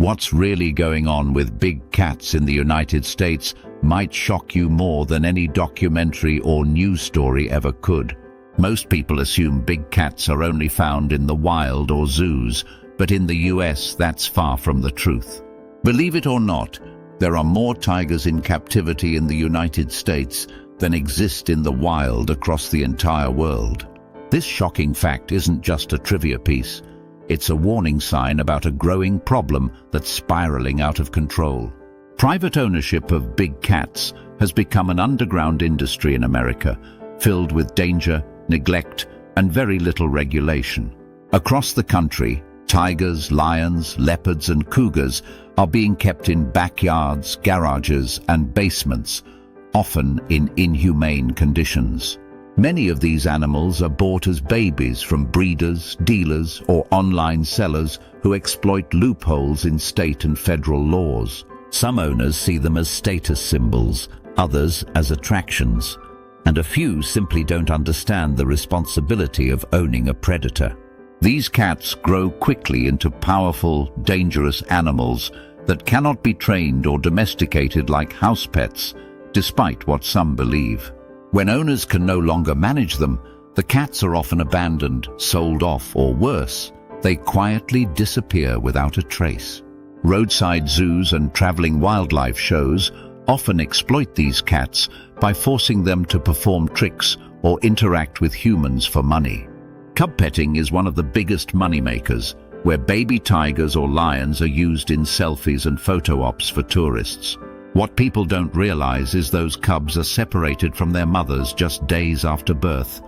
What's really going on with big cats in the United States might shock you more than any documentary or news story ever could. Most people assume big cats are only found in the wild or zoos, but in the US that's far from the truth. Believe it or not, there are more tigers in captivity in the United States than exist in the wild across the entire world. This shocking fact isn't just a trivia piece. It's a warning sign about a growing problem that's spiraling out of control. Private ownership of big cats has become an underground industry in America, filled with danger, neglect, and very little regulation. Across the country, tigers, lions, leopards, and cougars are being kept in backyards, garages, and basements, often in inhumane conditions. Many of these animals are bought as babies from breeders, dealers, or online sellers who exploit loopholes in state and federal laws. Some owners see them as status symbols, others as attractions, and a few simply don't understand the responsibility of owning a predator. These cats grow quickly into powerful, dangerous animals that cannot be trained or domesticated like house pets, despite what some believe. When owners can no longer manage them, the cats are often abandoned, sold off, or worse, they quietly disappear without a trace. Roadside zoos and traveling wildlife shows often exploit these cats by forcing them to perform tricks or interact with humans for money. Cub petting is one of the biggest moneymakers, where baby tigers or lions are used in selfies and photo ops for tourists. What people don't realize is those cubs are separated from their mothers just days after birth,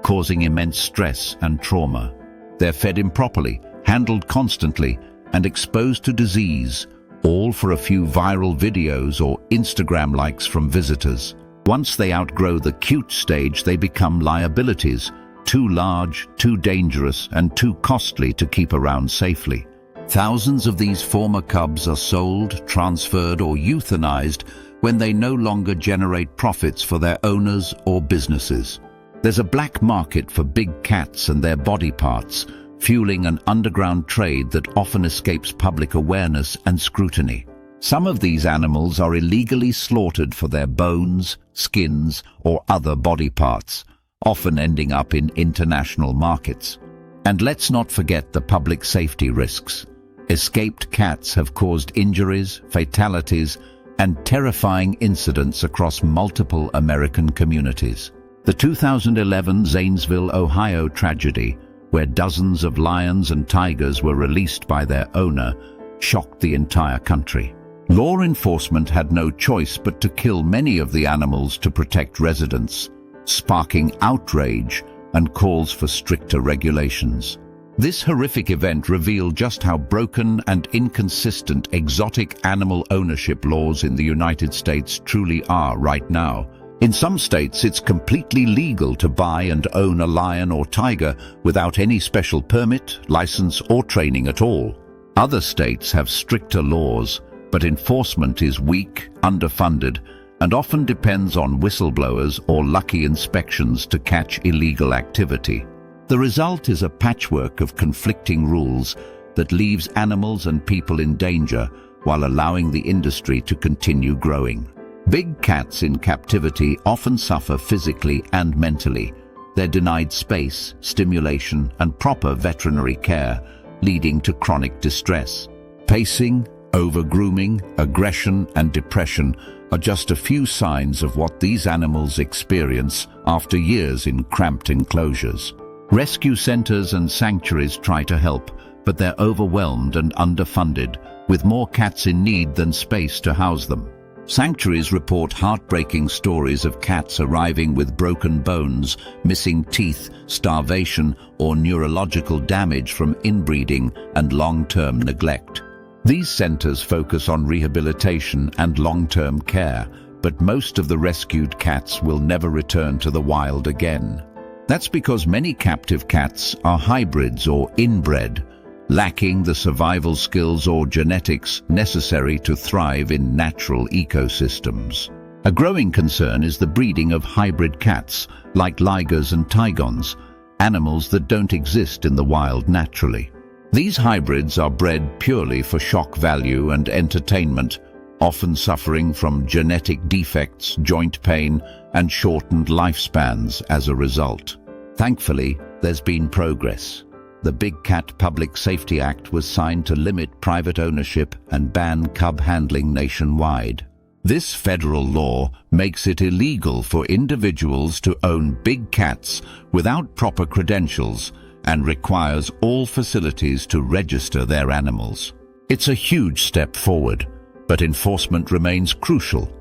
causing immense stress and trauma. They're fed improperly, handled constantly, and exposed to disease, all for a few viral videos or Instagram likes from visitors. Once they outgrow the cute stage, they become liabilities, too large, too dangerous, and too costly to keep around safely. Thousands of these former cubs are sold, transferred, or euthanized when they no longer generate profits for their owners or businesses. There's a black market for big cats and their body parts, fueling an underground trade that often escapes public awareness and scrutiny. Some of these animals are illegally slaughtered for their bones, skins, or other body parts, often ending up in international markets. And let's not forget the public safety risks. Escaped cats have caused injuries, fatalities, and terrifying incidents across multiple American communities. The 2011 Zanesville, Ohio tragedy, where dozens of lions and tigers were released by their owner, shocked the entire country. Law enforcement had no choice but to kill many of the animals to protect residents, sparking outrage and calls for stricter regulations. This horrific event revealed just how broken and inconsistent exotic animal ownership laws in the United States truly are right now. In some states, it's completely legal to buy and own a lion or tiger without any special permit, license, or training at all. Other states have stricter laws, but enforcement is weak, underfunded, and often depends on whistleblowers or lucky inspections to catch illegal activity. The result is a patchwork of conflicting rules that leaves animals and people in danger while allowing the industry to continue growing. Big cats in captivity often suffer physically and mentally. They're denied space, stimulation, and proper veterinary care, leading to chronic distress. Pacing, over-grooming, aggression, and depression are just a few signs of what these animals experience after years in cramped enclosures. Rescue centers and sanctuaries try to help, but they're overwhelmed and underfunded, with more cats in need than space to house them. Sanctuaries report heartbreaking stories of cats arriving with broken bones, missing teeth, starvation, or neurological damage from inbreeding and long-term neglect. These centers focus on rehabilitation and long-term care, but most of the rescued cats will never return to the wild again. That's because many captive cats are hybrids or inbred, lacking the survival skills or genetics necessary to thrive in natural ecosystems. A growing concern is the breeding of hybrid cats, like ligers and tigons, animals that don't exist in the wild naturally. These hybrids are bred purely for shock value and entertainment, often suffering from genetic defects, joint pain, and shortened lifespans as a result. Thankfully, there's been progress. The Big Cat Public Safety Act was signed to limit private ownership and ban cub handling nationwide. This federal law makes it illegal for individuals to own big cats without proper credentials and requires all facilities to register their animals. It's a huge step forward, but enforcement remains crucial.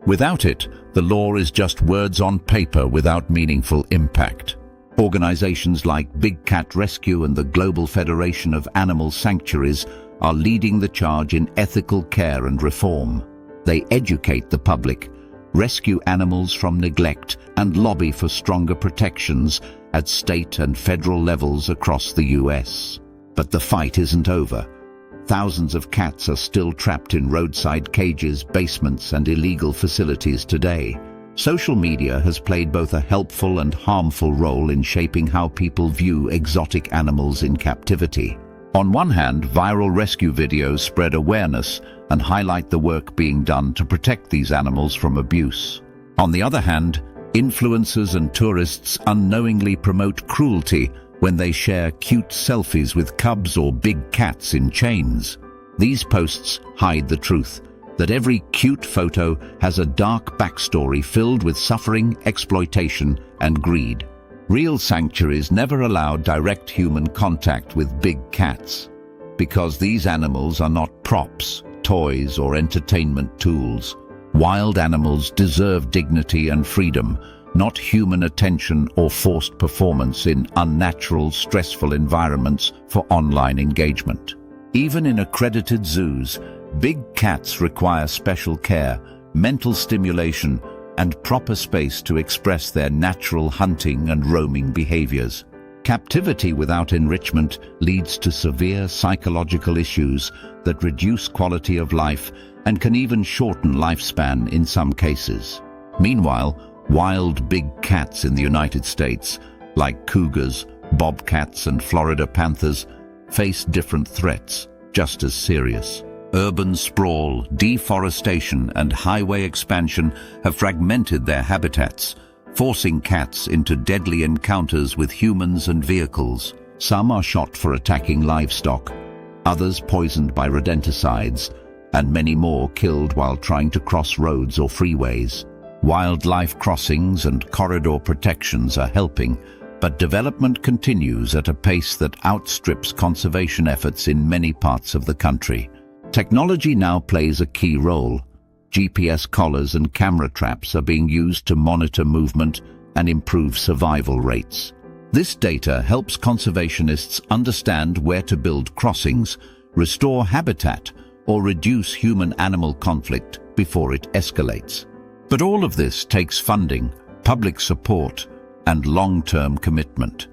Without it, the law is just words on paper without meaningful impact. Organizations like Big Cat Rescue and the Global Federation of Animal Sanctuaries are leading the charge in ethical care and reform. They educate the public, rescue animals from neglect, and lobby for stronger protections at state and federal levels across the US. But the fight isn't over. Thousands of cats are still trapped in roadside cages, basements, and illegal facilities today. Social media has played both a helpful and harmful role in shaping how people view exotic animals in captivity. On one hand, viral rescue videos spread awareness and highlight the work being done to protect these animals from abuse. On the other hand, influencers and tourists unknowingly promote cruelty when they share cute selfies with cubs or big cats in chains. These posts hide the truth that every cute photo has a dark backstory filled with suffering, exploitation, and greed. Real sanctuaries never allow direct human contact with big cats because these animals are not props, toys, or entertainment tools. Wild animals deserve dignity and freedom, not human attention or forced performance in unnatural, stressful environments for online engagement. Even in accredited zoos, big cats require special care, mental stimulation, and proper space to express their natural hunting and roaming behaviors. Captivity without enrichment leads to severe psychological issues that reduce quality of life and can even shorten lifespan in some cases. Meanwhile, wild big cats in the United States, like cougars, bobcats, and Florida panthers, face different threats, just as serious. Urban sprawl, deforestation, and highway expansion have fragmented their habitats, forcing cats into deadly encounters with humans and vehicles. Some are shot for attacking livestock, others poisoned by rodenticides, and many more killed while trying to cross roads or freeways. Wildlife crossings and corridor protections are helping, but development continues at a pace that outstrips conservation efforts in many parts of the country. Technology now plays a key role. GPS collars and camera traps are being used to monitor movement and improve survival rates. This data helps conservationists understand where to build crossings, restore habitat, or reduce human-animal conflict before it escalates. But all of this takes funding, public support, and long-term commitment.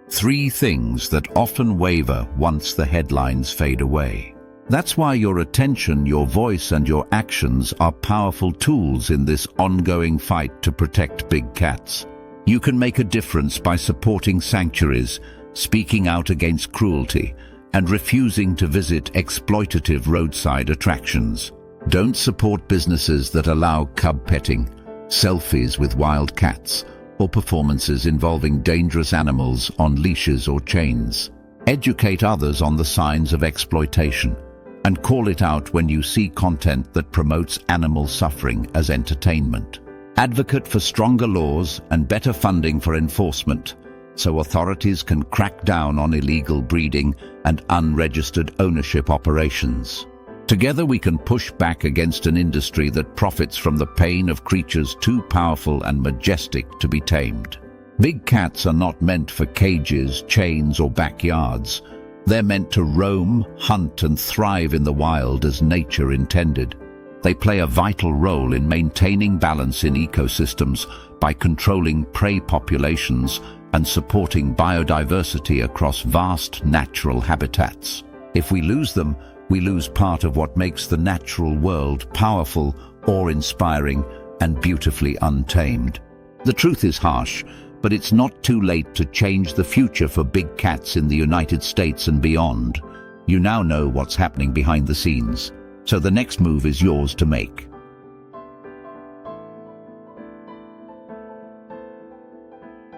Three things that often waver once the headlines fade away. That's why your attention, your voice, and your actions are powerful tools in this ongoing fight to protect big cats. You can make a difference by supporting sanctuaries, speaking out against cruelty, and refusing to visit exploitative roadside attractions. Don't support businesses that allow cub petting, selfies with wild cats, or performances involving dangerous animals on leashes or chains. Educate others on the signs of exploitation, and call it out when you see content that promotes animal suffering as entertainment. Advocate for stronger laws and better funding for enforcement, so authorities can crack down on illegal breeding and unregistered ownership operations. Together we can push back against an industry that profits from the pain of creatures too powerful and majestic to be tamed. Big cats are not meant for cages, chains, or backyards. They're meant to roam, hunt, and thrive in the wild as nature intended. They play a vital role in maintaining balance in ecosystems by controlling prey populations and supporting biodiversity across vast natural habitats. If we lose them, we lose part of what makes the natural world powerful, awe-inspiring, and beautifully untamed. The truth is harsh, but it's not too late to change the future for big cats in the United States and beyond. You now know what's happening behind the scenes, so the next move is yours to make.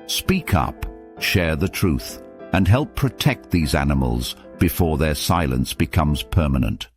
Speak up, share the truth, and help protect these animals before their silence becomes permanent.